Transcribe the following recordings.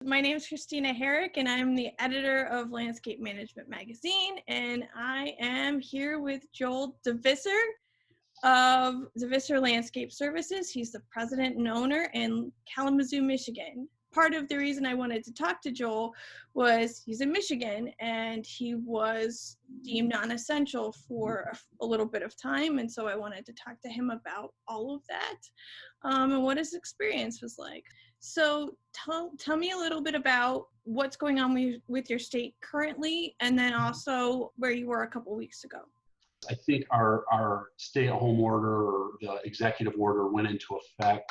My name is Christina Herrick, and I'm the editor of Landscape Management Magazine, and I am here with Joel DeVisser of DeVisser Landscape Services. He's the president and owner in Kalamazoo, Michigan. Part of the reason I wanted to talk to Joel was he's in Michigan, and he was deemed non-essential for a little bit of time, and so I wanted to talk to him about all of that and what his experience was like. So tell me a little bit about what's going on with your state currently, and then also where you were a couple weeks ago. I think our stay-at-home order, or the executive order, went into effect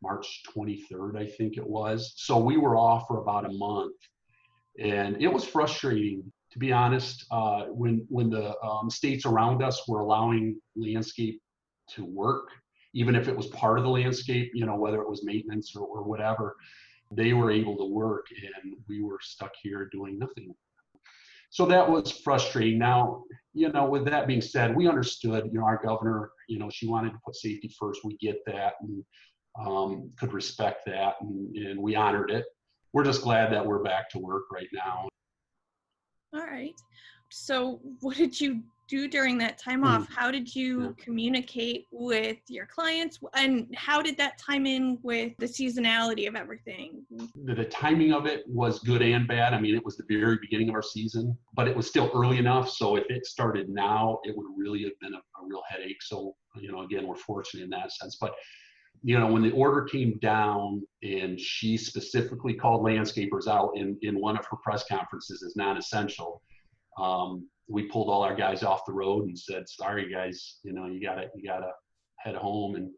March 23rd, I think it was. So we were off for about a month, and it was frustrating, to be honest, when the states around us were allowing landscape to work, even if it was part of the landscape, whether it was maintenance or whatever, they were able to work, and we were stuck here doing nothing. So that was frustrating. Now, with that being said, we understood, our governor, she wanted to put safety first. We get that, and could respect that, and we honored it. We're just glad that we're back to work right now. All right. So what did you do during that time off? How did you communicate with your clients, and how did that time in with the seasonality of everything? The timing of it was good and bad. I mean, it was the very beginning of our season, but it was still early enough. So if it started now, it would really have been a real headache. So, again, we're fortunate in that sense. But, when the order came down, and she specifically called landscapers out in one of her press conferences as non-essential, we pulled all our guys off the road and said, sorry guys, you gotta head home, and,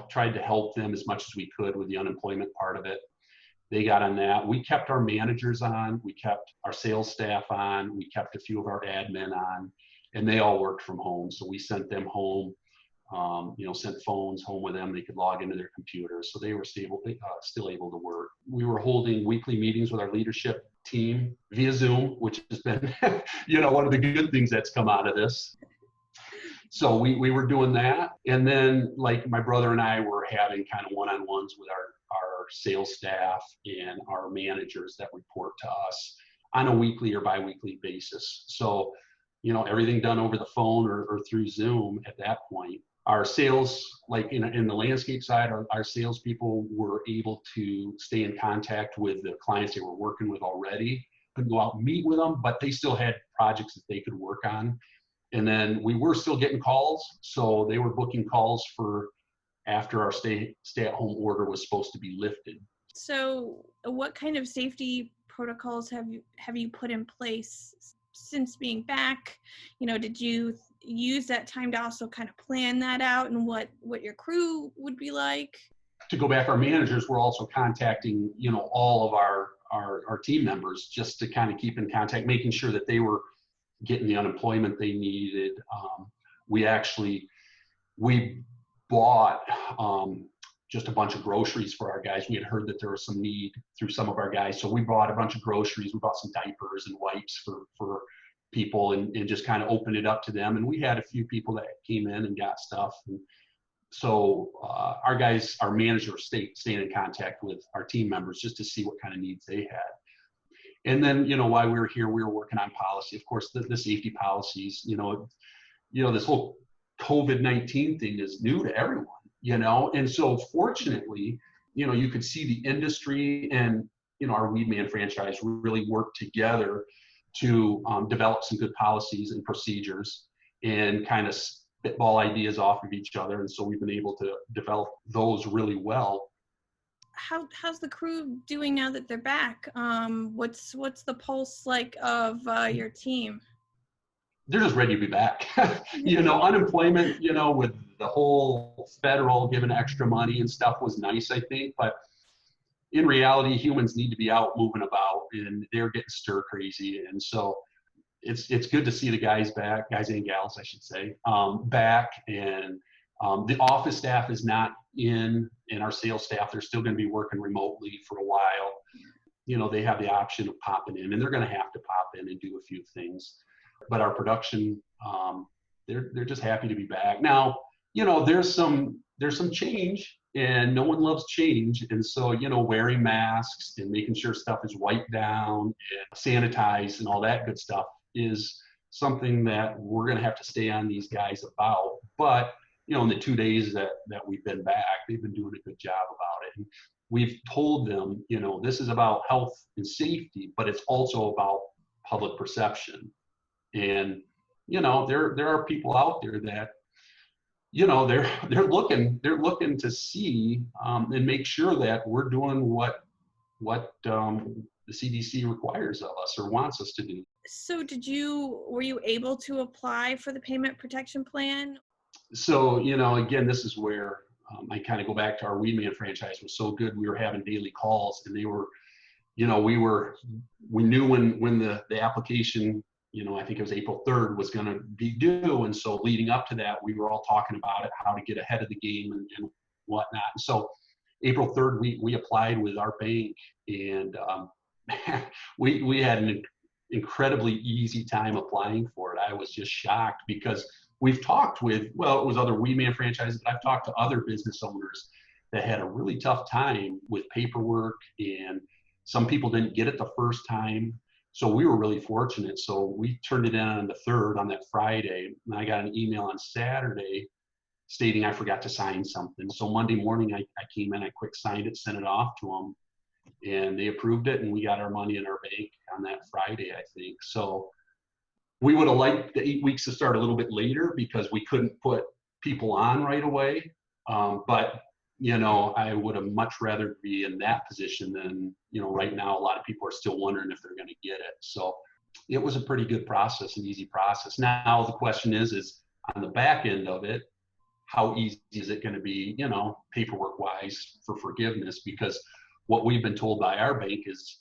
tried to help them as much as we could with the unemployment part of it. They got on that. We kept our managers on, we kept our sales staff on, we kept a few of our admin on, and they all worked from home. So we sent them home, sent phones home with them. They could log into their computers. So they were still able to work. We were holding weekly meetings with our leadership team via Zoom, which has been, one of the good things that's come out of this. So we were doing that. And then, like, my brother and I were having kind of one-on-ones with our sales staff and our managers that report to us on a weekly or bi-weekly basis. So, everything done over the phone or through Zoom at that point. Our sales, like in the landscape side, our salespeople were able to stay in contact with the clients they were working with already. Couldn't go out and meet with them, but they still had projects that they could work on. And then we were still getting calls, so they were booking calls for after our stay-at-home order was supposed to be lifted. So, what kind of safety protocols have you put in place since being back? Did you use that time to also kind of plan that out and what your crew would be like? To go back, our managers were also contacting, all of our team members, just to kind of keep in contact, making sure that they were getting the unemployment they needed. We bought just a bunch of groceries for our guys. We had heard that there was some need through some of our guys. So we bought a bunch of groceries. We bought some diapers and wipes for people, and just kind of opened it up to them. And we had a few people that came in and got stuff. And so our guys, our managers, staying in contact with our team members just to see what kind of needs they had. And then, while we were here, we were working on policy. Of course, the safety policies, this whole COVID-19 thing is new to everyone, and so fortunately, you could see the industry and, our Weedman franchise really work together to develop some good policies and procedures and kind of spitball ideas off of each other. And so we've been able to develop those really well. How's the crew doing now that they're back? What's the pulse like of your team? They're just ready to be back. Unemployment, with the whole federal giving extra money and stuff was nice, I think. But in reality, humans need to be out moving about, and they're getting stir crazy. And so it's good to see the guys back, guys and gals, I should say, back. And the office staff is not in, and our sales staff, they're still going to be working remotely for a while. They have the option of popping in, and they're going to have to pop in and do a few things. But our production, they're just happy to be back. Now, there's some change and no one loves change. And so, wearing masks and making sure stuff is wiped down and sanitized and all that good stuff is something that we're going to have to stay on these guys about. But, in the 2 days that we've been back, they've been doing a good job about it. And we've told them, this is about health and safety, but it's also about public perception. And, there are people out there that, they're looking to see and make sure that we're doing what the CDC requires of us or wants us to do. So were you able to apply for the payment protection plan? So, again, this is where I kind of go back to our Weedman franchise was so good. We were having daily calls, and they were, we knew when the application, I think it was April 3rd was going to be due. And so leading up to that, we were all talking about it, how to get ahead of the game and whatnot. And so April 3rd, we applied with our bank, and we had an incredibly easy time applying for it. I was just shocked because we've talked with, it was other Weedman franchises, but I've talked to other business owners that had a really tough time with paperwork, and some people didn't get it the first time. So we were really fortunate. So we turned it in on the 3rd, on that Friday, and I got an email on Saturday stating I forgot to sign something. So Monday morning, I came in, I quick signed it, sent it off to them, and they approved it, and we got our money in our bank on that Friday, I think. So we would have liked the 8 weeks to start a little bit later because we couldn't put people on right away. But, I would have much rather be in that position than, right now, a lot of people are still wondering if they're going to get it. So it was a pretty good process, an easy process. Now the question is on the back end of it, how easy is it going to be, paperwork wise for forgiveness? Because what we've been told by our bank is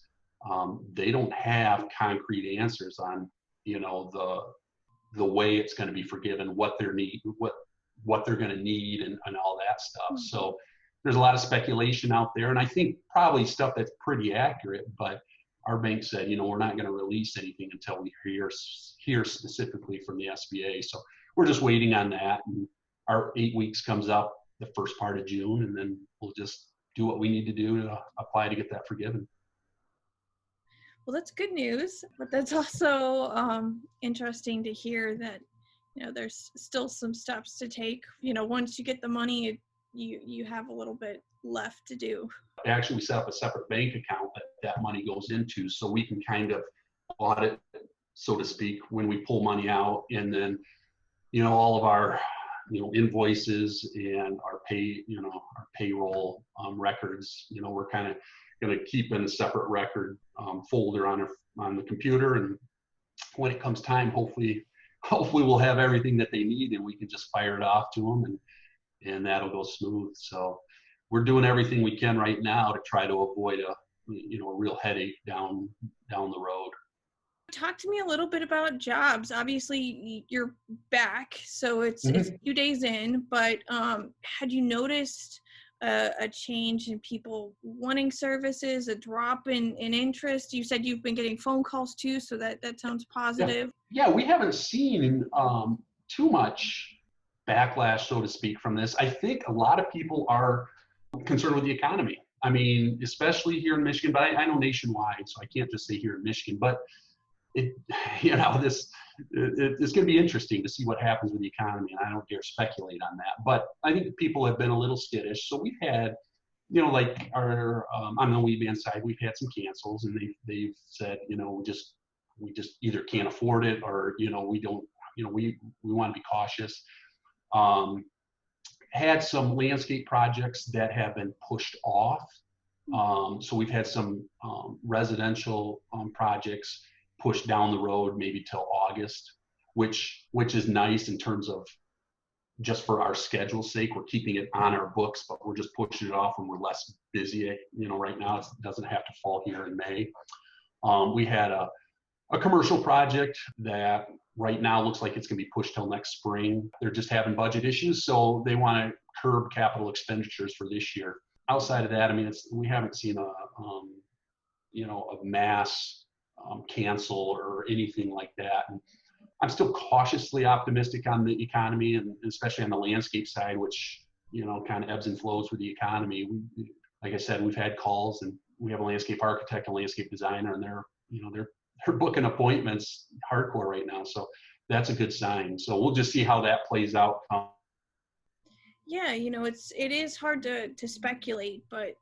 they don't have concrete answers on, the way it's going to be forgiven, what they're going to need and all that stuff. Mm-hmm. So there's a lot of speculation out there, and I think probably stuff that's pretty accurate, but our bank said, we're not going to release anything until we hear specifically from the SBA. So we're just waiting on that. And our 8 weeks comes up the first part of June, and then we'll just do what we need to do to apply to get that forgiven. Well, that's good news, but that's also interesting to hear that, there's still some steps to take. Once you get the money, you have a little bit left to do. Actually, we set up a separate bank account that money goes into, so we can kind of audit, so to speak, when we pull money out, and then, all of our, invoices and our payroll records, we're kind of going to keep in a separate record folder on the computer, and when it comes time, hopefully we'll have everything that they need, and we can just fire it off to them, and that'll go smooth. So we're doing everything we can right now to try to avoid a real headache down the road. Talk to me a little bit about jobs. Obviously, you're back, so it's a few days in, but had you noticed a change in people wanting services, a drop in interest? You said you've been getting phone calls too, so that sounds positive. Yeah, we haven't seen too much backlash, so to speak, from this. I think a lot of people are concerned with the economy. I mean, especially here in Michigan, but I know nationwide, so I can't just say here in Michigan, but it's going to be interesting to see what happens with the economy, and I don't dare speculate on that. But I think people have been a little skittish. So we've had, like our on the Weedman side, we've had some cancels, and they've said, we just either can't afford it, or we don't, we want to be cautious. Had some landscape projects that have been pushed off. So we've had some residential projects pushed down the road maybe till August, which is nice in terms of just for our schedule's sake. We're keeping it on our books, but we're just pushing it off when we're less busy. Right now it doesn't have to fall here in May. We had a commercial project that right now looks like it's going to be pushed till next spring. They're just having budget issues, so they want to curb capital expenditures for this year. Outside of that, I mean, we haven't seen a mass cancel or anything like that. And I'm still cautiously optimistic on the economy, and especially on the landscape side, which kind of ebbs and flows with the economy. Like I said, we've had calls, and we have a landscape architect, a landscape designer, and they're booking appointments hardcore right now. So that's a good sign. So we'll just see how that plays out. Yeah, it is hard to speculate, but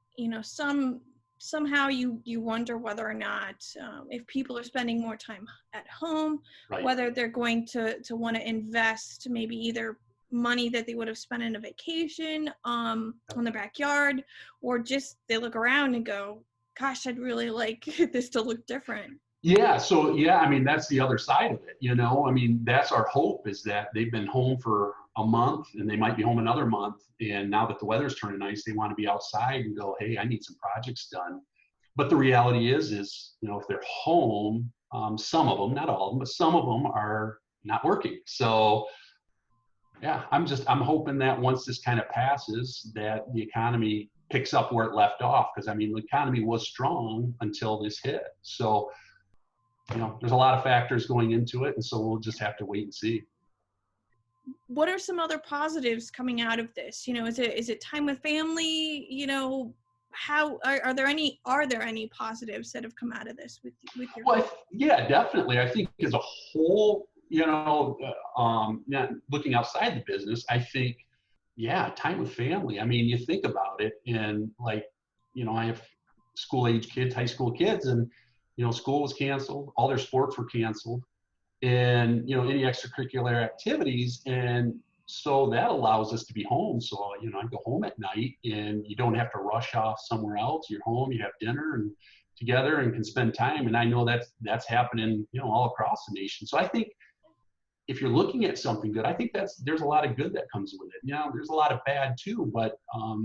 somehow you wonder whether or not if people are spending more time at home, Right. whether they're going to want to invest maybe either money that they would have spent in a vacation on the backyard, or just they look around and go, gosh, I'd really like this to look different. Yeah. So, yeah, I mean, that's the other side of it, I mean, that's our hope, is that they've been home for a month and they might be home another month. And now that the weather's turning nice, they want to be outside and go, hey, I need some projects done. But the reality is, if they're home, some of them, not all of them, but some of them are not working. So, yeah, I'm hoping that once this kind of passes, that the economy picks up where it left off. Because, I mean, the economy was strong until this hit. So, there's a lot of factors going into it, and so we'll just have to wait and see. What are some other positives coming out of this? Is it time with family? How are there any positives that have come out of this with your? Well, yeah, definitely. I think as a whole, looking outside the business, I think, yeah, time with family. I mean, you think about it, and like, I have school-age kids, high school kids, and school was canceled, all their sports were canceled, and any extracurricular activities, and so that allows us to be home. So I go home at night, and you don't have to rush off somewhere else. You're home, you have dinner and together, and can spend time. And I know that's happening all across the nation. So I think if you're looking at something good, I think there's a lot of good that comes with it. There's a lot of bad too, but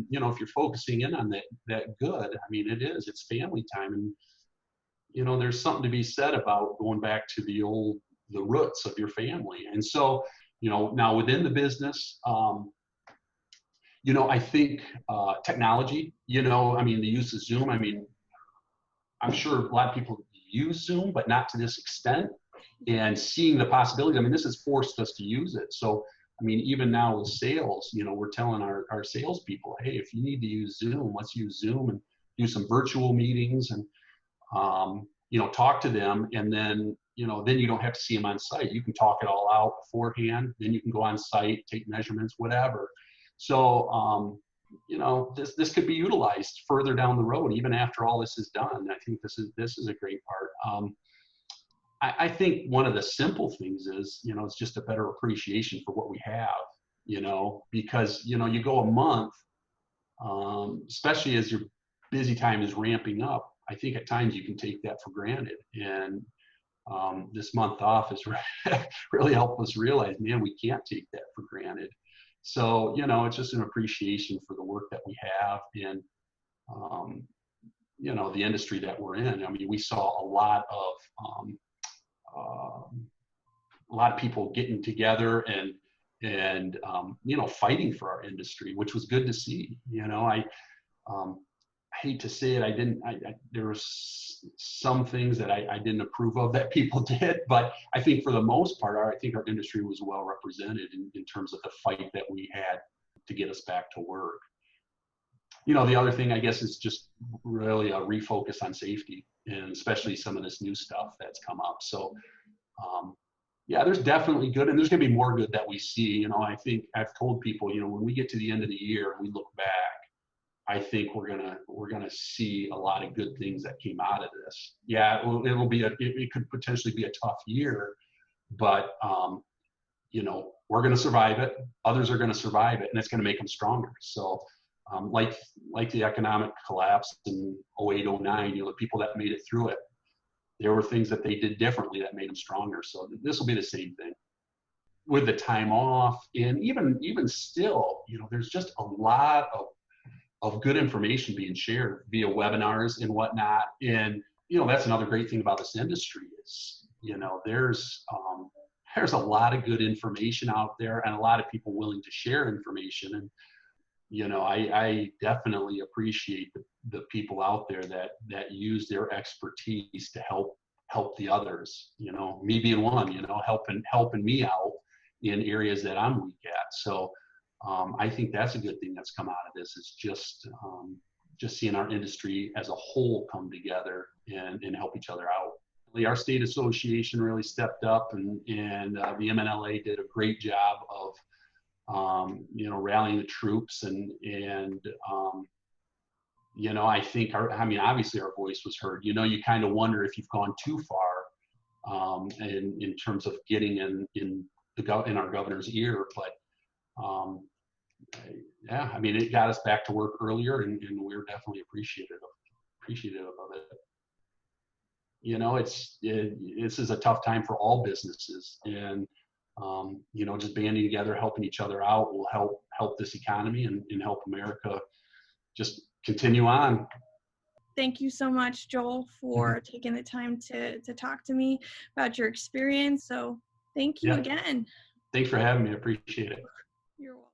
if you're focusing in on that good, I mean, it's family time. And there's something to be said about going back to the roots of your family. And so, now within the business, I think technology, I mean, the use of Zoom, I mean, I'm sure a lot of people use Zoom, but not to this extent. And seeing the possibilities, I mean, this has forced us to use it. So, I mean, even now with sales, we're telling our salespeople, hey, if you need to use Zoom, let's use Zoom and do some virtual meetings and, talk to them. And then, then you don't have to see them on site. You can talk it all out beforehand. Then you can go on site, take measurements, whatever. So, this could be utilized further down the road, even after all this is done. I think this is a great part. I think one of the simple things is, it's just a better appreciation for what we have, because, you go a month, especially as your busy time is ramping up. I think at times you can take that for granted. And this month off has really helped us realize, man, we can't take that for granted. So, it's just an appreciation for the work that we have and, the industry that we're in. I mean, we saw a lot of people getting together and fighting for our industry, which was good to see. I hate to say it, there were some things that I didn't approve of that people did, but I think for the most part, I think our industry was well represented in terms of the fight that we had to get us back to work. The other thing, I guess, is just really a refocus on safety, and especially some of this new stuff that's come up. So, yeah, there's definitely good, and there's going to be more good that we see. I think I've told people, when we get to the end of the year and we look back, I think we're gonna see a lot of good things that came out of this. Yeah, it could potentially be a tough year, but we're gonna survive it. Others are gonna survive it, and it's gonna make them stronger. So, like the economic collapse in 08, 09, the people that made it through it, there were things that they did differently that made them stronger. So this will be the same thing with the time off, and even still, there's just a lot of good information being shared via webinars and whatnot. And, that's another great thing about this industry is, there's a lot of good information out there and a lot of people willing to share information. And, I definitely appreciate the people out there that use their expertise to help the others, me being one, helping me out in areas that I'm weak at. So, I think that's a good thing that's come out of this, is just seeing our industry as a whole come together and help each other out. Our state association really stepped up, and the MNLA did a great job of rallying the troops, and I think obviously our voice was heard. You kind of wonder if you've gone too far in terms of getting in our governor's ear, but it got us back to work earlier, and we're definitely appreciative of it. This is a tough time for all businesses, and just banding together, helping each other out will help this economy and help America just continue on. Thank you so much, Joel, for taking the time to talk to me about your experience. So thank you again. Thanks for having me. I appreciate it. You're welcome.